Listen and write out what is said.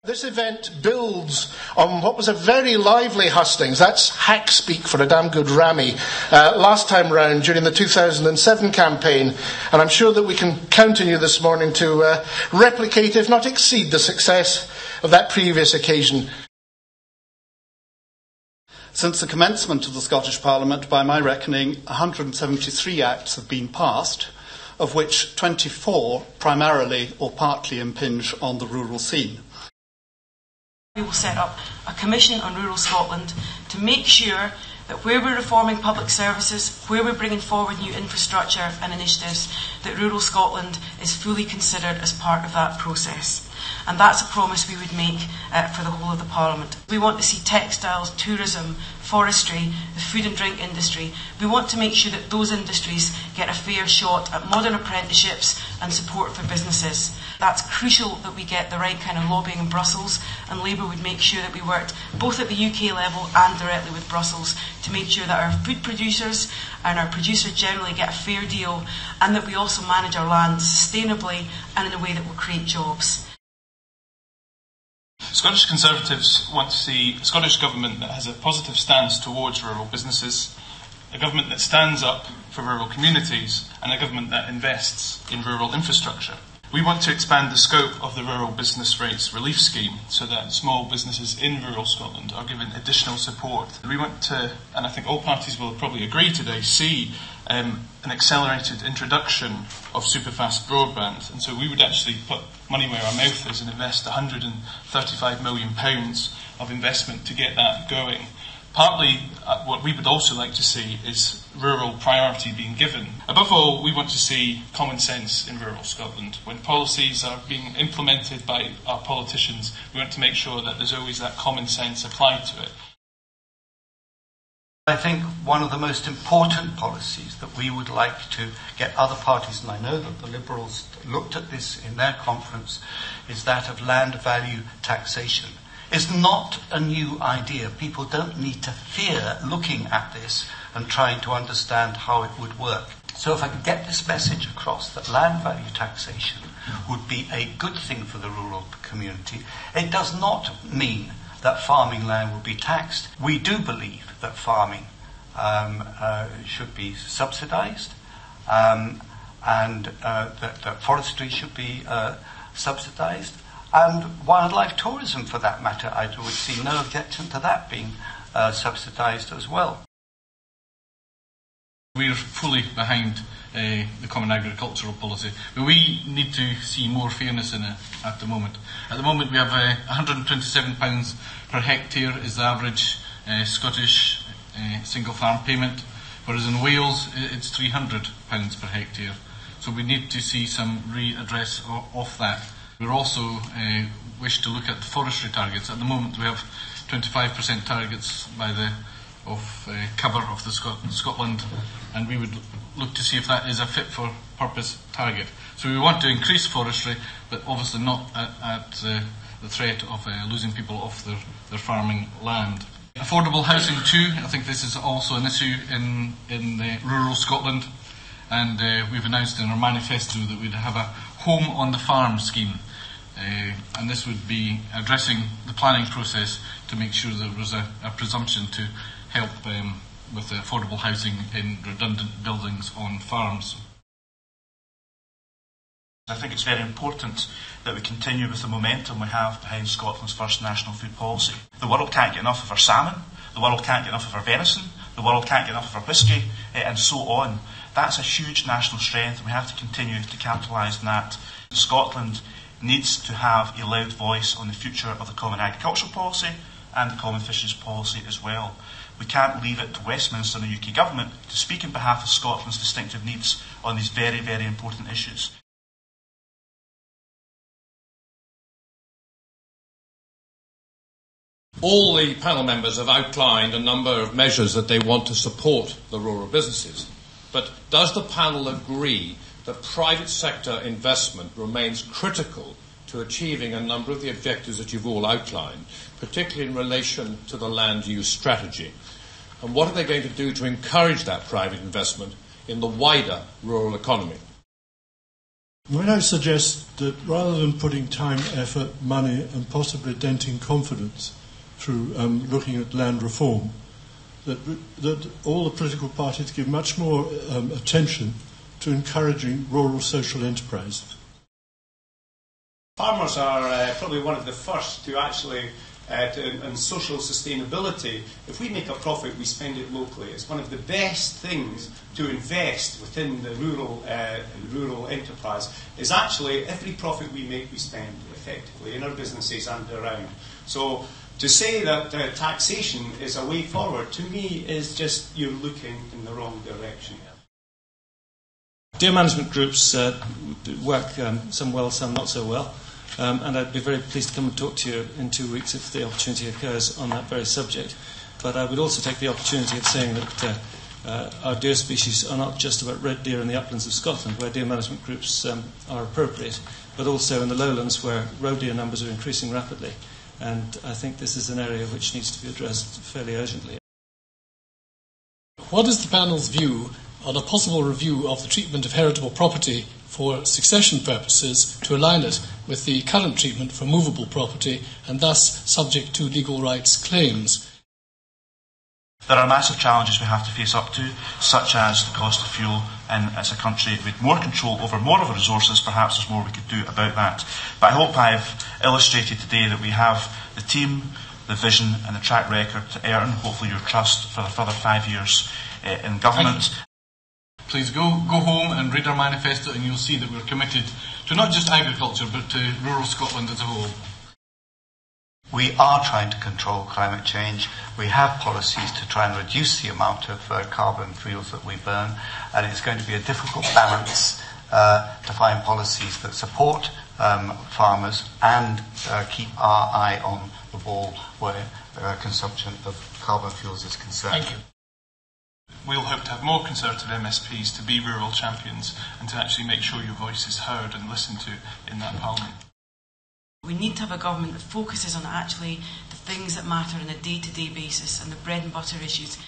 This event builds on what was a very lively hustings. That's hack speak for a damn good rammy last time round during the 2007 campaign. And I'm sure that we can count on you this morning to replicate, if not exceed, the success of that previous occasion. Since the commencement of the Scottish Parliament, by my reckoning, 173 acts have been passed, of which 24 primarily or partly impinge on the rural scene. We will set up a commission on rural Scotland to make sure that where we're reforming public services, where we're bringing forward new infrastructure and initiatives, that rural Scotland is fully considered as part of that process. And that's a promise we would make for the whole of the Parliament. We want to see textiles, tourism, forestry, the food and drink industry. We want to make sure that those industries get a fair shot at modern apprenticeships and support for businesses. That's crucial that we get the right kind of lobbying in Brussels, and Labour would make sure that we worked both at the UK level and directly with Brussels to make sure that our food producers and our producers generally get a fair deal, and that we also manage our land sustainably and in a way that will create jobs. Scottish Conservatives want to see a Scottish Government that has a positive stance towards rural businesses, a government that stands up for rural communities, and a government that invests in rural infrastructure. We want to expand the scope of the Rural Business Rates Relief Scheme so that small businesses in rural Scotland are given additional support. We want to, and I think all parties will probably agree today, see an accelerated introduction of superfast broadband. And so we would actually put money where our mouth is and invest £135 million of investment to get that going. Partly, what we would also like to see is rural priority being given. Above all, we want to see common sense in rural Scotland. When policies are being implemented by our politicians, we want to make sure that there's always that common sense applied to it. I think one of the most important policies that we would like to get other parties, and I know that the Liberals looked at this in their conference, is that of land value taxation. It's not a new idea. People don't need to fear looking at this and trying to understand how it would work. So if I could get this message across that land value taxation would be a good thing for the rural community, it does not mean that farming land will be taxed. We do believe that farming should be subsidised and that forestry should be subsidised. And wildlife tourism, for that matter, I would see no objection to that being subsidised as well. We're fully behind the Common Agricultural Policy, but we need to see more fairness in it at the moment. At the moment we have £127 per hectare is the average Scottish single farm payment, whereas in Wales it's £300 per hectare. So we need to see some readdress of that. We also wish to look at the forestry targets. At the moment we have 25% targets by cover of the Scotland, and we would look to see if that is a fit for purpose target. So we want to increase forestry, but obviously not at the threat of losing people off their farming land. Affordable housing too, I think this is also an issue in rural Scotland, and we've announced in our manifesto that we'd have a home on the farm scheme, and this would be addressing the planning process to make sure there was a presumption to help with affordable housing in redundant buildings on farms. I think it's very important that we continue with the momentum we have behind Scotland's first national food policy. The world can't get enough of our salmon, the world can't get enough of our venison, the world can't get enough of our whisky, and so on. That's a huge national strength, and we have to continue to capitalise on that. Scotland needs to have a loud voice on the future of the Common Agricultural Policy and the Common Fisheries Policy as well. We can't leave it to Westminster and the UK Government to speak on behalf of Scotland's distinctive needs on these very, very important issues. All the panel members have outlined a number of measures that they want to support the rural businesses. But does the panel agree that private sector investment remains critical to achieving a number of the objectives that you've all outlined, particularly in relation to the land use strategy? And what are they going to do to encourage that private investment in the wider rural economy? Might I suggest that rather than putting time, effort, money and possibly denting confidence through looking at land reform, that all the political parties give much more attention to encouraging rural social enterprise? Farmers are probably one of the first to actually, and social sustainability, if we make a profit, we spend it locally. It's one of the best things to invest within the rural enterprise, is actually every profit we make, we spend effectively in our businesses and around. So to say that taxation is a way forward, to me, is just you're looking in the wrong direction. Deer management groups work, some well, some not so well. And I'd be very pleased to come and talk to you in 2 weeks if the opportunity occurs on that very subject. But I would also take the opportunity of saying that our deer species are not just about red deer in the uplands of Scotland, where deer management groups are appropriate, but also in the lowlands where roe deer numbers are increasing rapidly. And I think this is an area which needs to be addressed fairly urgently. What is the panel's view on a possible review of the treatment of heritable property for succession purposes to align it with the current treatment for movable property and thus subject to legal rights claims? There are massive challenges we have to face up to, such as the cost of fuel, and as a country with more control over more of our resources, perhaps there's more we could do about that. But I hope I've illustrated today that we have the team, the vision and the track record to earn, hopefully, your trust for the further 5 years in government. Please go home and read our manifesto, and you'll see that we're committed to not just agriculture but to rural Scotland as a whole. We are trying to control climate change. We have policies to try and reduce the amount of carbon fuels that we burn, and it's going to be a difficult balance to find policies that support farmers and keep our eye on the ball where consumption of carbon fuels is concerned. Thank you. We'll hope to have more Conservative MSPs to be rural champions and to actually make sure your voice is heard and listened to in that Parliament. We need to have a government that focuses on actually the things that matter on a day-to-day basis and the bread and butter issues.